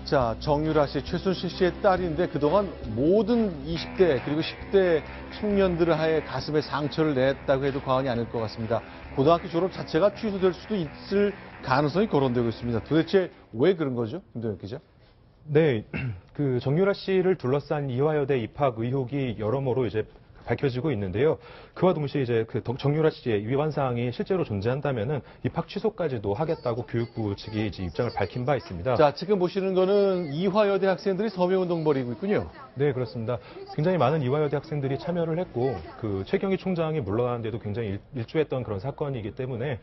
자, 정유라 씨, 최순실 씨의 딸인데 그동안 모든 20대 그리고 10대 청년들을 하에 가슴에 상처를 냈다고 해도 과언이 아닐 것 같습니다. 고등학교 졸업 자체가 취소될 수도 있을 가능성이 거론되고 있습니다. 도대체 왜 그런 거죠? 김동혁 기자. 네, 그 정유라 씨를 둘러싼 이화여대 입학 의혹이 여러모로 이제 밝혀지고 있는데요. 그와 동시에 이제 그 정유라 씨의 위반 사항이 실제로 존재한다면은 입학 취소까지도 하겠다고 교육부 측이 이제 입장을 밝힌 바 있습니다. 자, 지금 보시는 거는 이화여대 학생들이 서명운동 벌이고 있군요. 네, 그렇습니다. 굉장히 많은 이화여대 학생들이 참여를 했고, 그 최경희 총장이 물러나는데도 굉장히 일조했던 그런 사건이기 때문에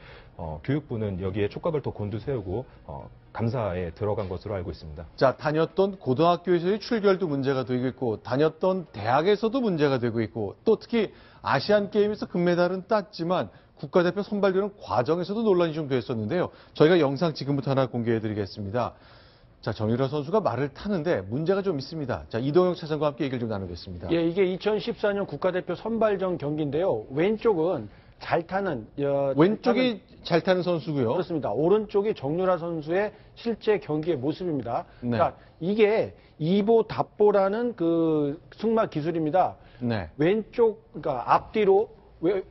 교육부는 여기에 촉각을 더 곤두세우고 감사에 들어간 것으로 알고 있습니다. 자, 다녔던 고등학교에서의 출결도 문제가 되고 있고, 다녔던 대학에서도 문제가 되고 있고, 또 특히 아시안게임에서 금메달은 땄지만 국가대표 선발되는 과정에서도 논란이 좀 됐었는데요. 저희가 영상 지금부터 하나 공개해드리겠습니다. 자, 정유라 선수가 말을 타는데 문제가 좀 있습니다. 자, 이동영 차장과 함께 얘기를 좀 나누겠습니다. 예, 이게 2014년 국가대표 선발전 경기인데요. 왼쪽은 잘 타는 왼쪽이 잘 타는 선수고요. 그렇습니다. 오른쪽이 정유라 선수의 실제 경기의 모습입니다. 네. 그러니까 이게 이보 답보라는 그 승마 기술입니다. 네. 왼쪽 그러니까 앞뒤로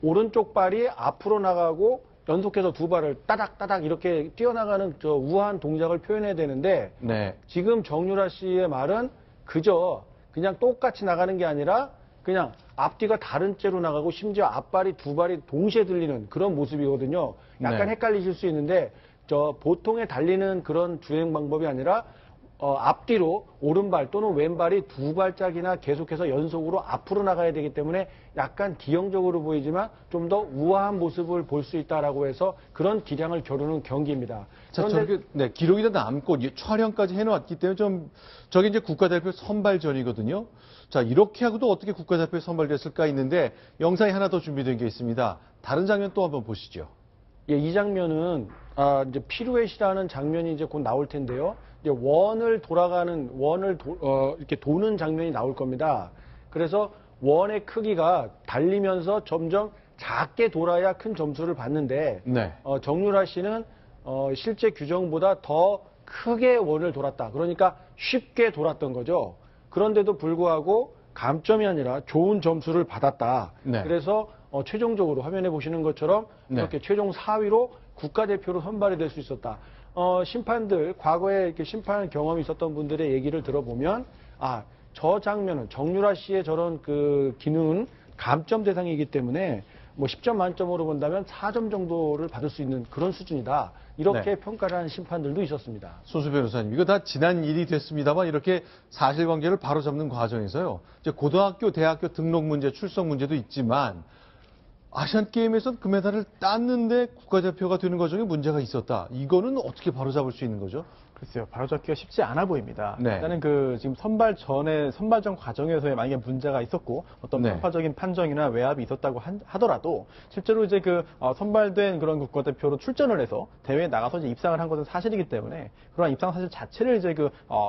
오른쪽 발이 앞으로 나가고 연속해서 두 발을 따닥따닥 이렇게 뛰어나가는 저 우아한 동작을 표현해야 되는데 네. 지금 정유라 씨의 말은 그냥 똑같이 나가는 게 아니라 그냥 앞뒤가 다른 째로 나가고 심지어 앞발이 두 발이 동시에 들리는 그런 모습이거든요. 약간 네. 헷갈리실 수 있는데 저 보통의 달리는 그런 주행 방법이 아니라 앞뒤로 오른발 또는 왼발이 두 발짝이나 계속해서 연속으로 앞으로 나가야 되기 때문에 약간 기형적으로 보이지만 좀 더 우아한 모습을 볼 수 있다라고 해서 그런 기량을 겨루는 경기입니다. 자, 저기, 네, 기록이 다 남고 촬영까지 해놓았기 때문에 좀 저게 이제 국가대표 선발전이거든요. 자, 이렇게 하고도 어떻게 국가대표에 선발됐을까 있는데 영상이 하나 더 준비된 게 있습니다. 다른 장면 또 한번 보시죠. 예, 이 장면은 이제 피루엣이라는 장면이 이제 곧 나올 텐데요. 이제 이렇게 도는 장면이 나올 겁니다. 그래서 원의 크기가 달리면서 점점 작게 돌아야 큰 점수를 받는데 네. 정유라 씨는 실제 규정보다 더 크게 원을 돌았다. 그러니까 쉽게 돌았던 거죠. 그런데도 불구하고 감점이 아니라 좋은 점수를 받았다. 네. 그래서 최종적으로 화면에 보시는 것처럼 네. 이렇게 최종 4위로 국가대표로 선발이 될 수 있었다. 심판들, 과거에 이렇게 심판 경험이 있었던 분들의 얘기를 들어보면, 저 장면은, 정유라 씨의 저런 그 기능은 감점 대상이기 때문에, 10점 만점으로 본다면 4점 정도를 받을 수 있는 그런 수준이다. 이렇게 네. 평가를 하는 심판들도 있었습니다. 손수 변호사님, 이거 다 지난 일이 됐습니다만 이렇게 사실관계를 바로잡는 과정에서요. 이제 고등학교, 대학교 등록 문제, 출석 문제도 있지만 아시안게임에서 금메달을 땄는데 국가대표가 되는 과정에 문제가 있었다. 이거는 어떻게 바로잡을 수 있는 거죠? 글쎄요, 바로잡기가 쉽지 않아 보입니다. 네. 일단은 지금 선발전 과정에서의 만약에 문제가 있었고 어떤 네. 편파적인 판정이나 외압이 있었다고 하더라도 실제로 이제 선발된 그런 국가대표로 출전을 해서 대회에 나가서 이제 입상을 한 것은 사실이기 때문에 그러한 입상 사실 자체를 이제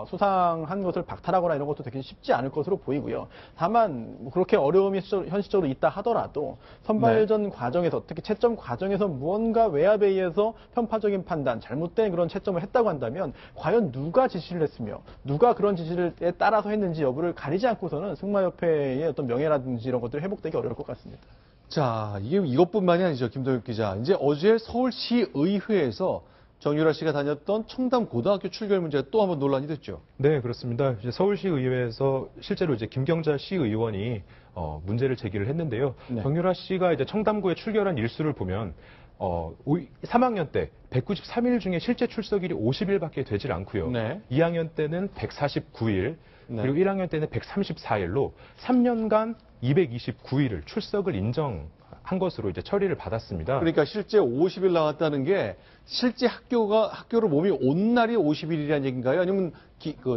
수상한 것을 박탈하거나 이런 것도 되게 쉽지 않을 것으로 보이고요. 다만 그렇게 어려움이 현실적으로 있다 하더라도 선발전 과정에서 특히 채점 과정에서 무언가 외압에 의해서 편파적인 판단, 잘못된 그런 채점을 했다고 한다면 과연 누가 지시를 했으며 누가 그런 지시에 따라서 했는지 여부를 가리지 않고서는 승마협회의 어떤 명예라든지 이런 것들이 회복되기 어려울 것 같습니다. 자, 이것뿐만이 아니죠, 김동혁 기자. 이제 어제 서울시의회에서 정유라 씨가 다녔던 청담 고등학교 출결 문제가 또 한번 논란이 됐죠. 네, 그렇습니다. 이제 서울시의회에서 실제로 이제 김경자 시의원이 문제를 제기를 했는데요. 네. 정유라 씨가 이제 청담고에 출결한 일수를 보면 3학년 때 193일 중에 실제 출석일이 50일밖에 되질 않고요. 네. 2학년 때는 149일, 네. 그리고 1학년 때는 134일로 3년간 229일을 출석을 인정한 것으로 이제 처리를 받았습니다. 그러니까 실제 50일 나왔다는 게 실제 학교로 몸이 온 날이 50일이라는 얘기인가요? 아니면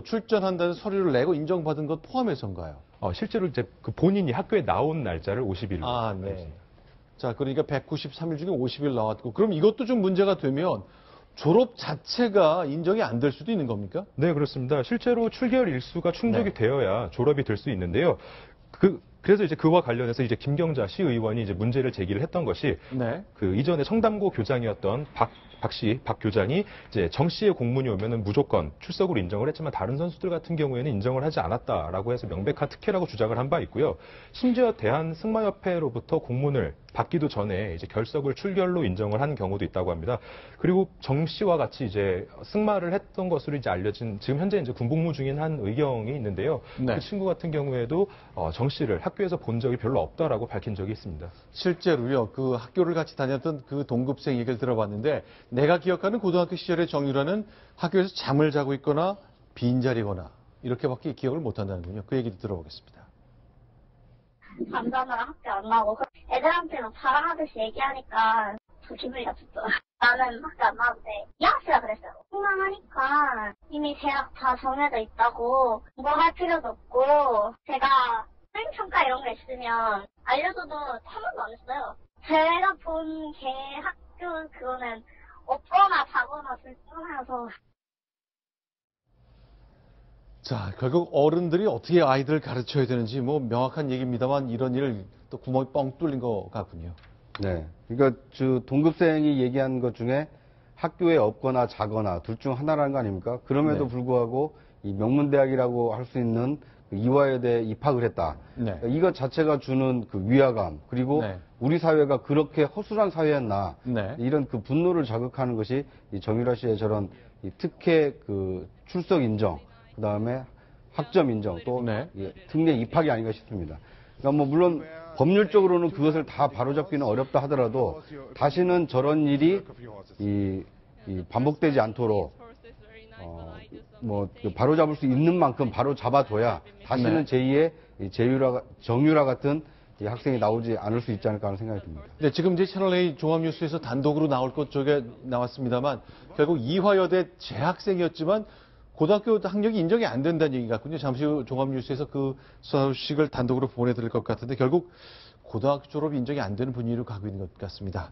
출전한다는 서류를 내고 인정받은 것 포함해서인가요? 실제로 이제 그 본인이 학교에 나온 날짜를 50일로. 네. 자, 그러니까 193일 중에 50일 나왔고, 그럼 이것도 좀 문제가 되면 졸업 자체가 인정이 안 될 수도 있는 겁니까? 네, 그렇습니다. 실제로 출결 일수가 충족이 네. 되어야 졸업이 될 수 있는데요. 그래서 이제 그와 관련해서 이제 김경자 시의원이 이제 문제를 제기를 했던 것이 네. 그 이전에 청담고 교장이었던 박 교장이 이제 정 씨의 공문이 오면은 무조건 출석으로 인정을 했지만 다른 선수들 같은 경우에는 인정을 하지 않았다라고 해서 명백한 특혜라고 주장을 한 바 있고요. 심지어 대한승마협회로부터 공문을 받기도 전에 이제 결석을 출결로 인정을 한 경우도 있다고 합니다. 그리고 정 씨와 같이 이제 승마를 했던 것으로 이제 알려진 지금 현재 이제 군복무 중인 한 의경이 있는데요. 네. 그 친구 같은 경우에도 정 씨를 학교에서 본 적이 별로 없다라고 밝힌 적이 있습니다. 실제로요, 그 학교를 같이 다녔던 그 동급생 얘기를 들어봤는데, 내가 기억하는 고등학교 시절의 정유라는 학교에서 잠을 자고 있거나 빈자리거나 이렇게밖에 기억을 못한다는군요. 그 얘기도 들어보겠습니다. 잠자느라 학교 안 나오고 애들한테 막 자랑하듯이 얘기하니까 더 기분이 나빴어. 나는 학교 안 나왔는데 이 아씨가 그랬어요. 흥망하니까 이미 대학 다 정해져 있다고 뭐 할 필요도 없고 제가 수행평가 이런 거 있으면 알려줘도 한 번도 안 했어요. 제가 본 걔 학교 그거는 없거나 자거나 둘 중 하나여서. 자, 결국 어른들이 어떻게 아이들을 가르쳐야 되는지 뭐 명확한 얘기입니다만 이런 일을 또 구멍이 뻥 뚫린 것 같군요. 네. 그러니까 동급생이 얘기한 것 중에 학교에 없거나 자거나 둘 중 하나라는 거 아닙니까? 그럼에도 네. 불구하고 이 명문대학이라고 할 수 있는 이화여대에 입학을 했다. 네. 그러니까 이것 자체가 주는 그 위화감, 그리고 네. 우리 사회가 그렇게 허술한 사회였나, 네. 이런 그 분노를 자극하는 것이 이 정유라 씨의 저런 이 특혜 그 출석 인정, 그 다음에 학점 인정, 또 네. 이 특례 입학이 아닌가 싶습니다. 그러니까 뭐 물론 법률적으로는 그것을 다 바로잡기는 어렵다 하더라도 다시는 저런 일이 이 반복되지 않도록 바로잡을 수 있는 만큼 바로 잡아둬야 다시는 네. 제2의 정유라 같은 이 학생이 나오지 않을 수 있지 않을까 하는 생각이 듭니다. 네, 지금 이제 채널A 종합뉴스에서 단독으로 나올 것 쪽에 나왔습니다만 결국 이화여대 재학생이었지만 고등학교 학력이 인정이 안 된다는 얘기 같군요. 잠시 후 종합뉴스에서 그 소식을 단독으로 보내드릴 것 같은데 결국 고등학교 졸업 인정이 안 되는 분위기로 가고 있는 것 같습니다.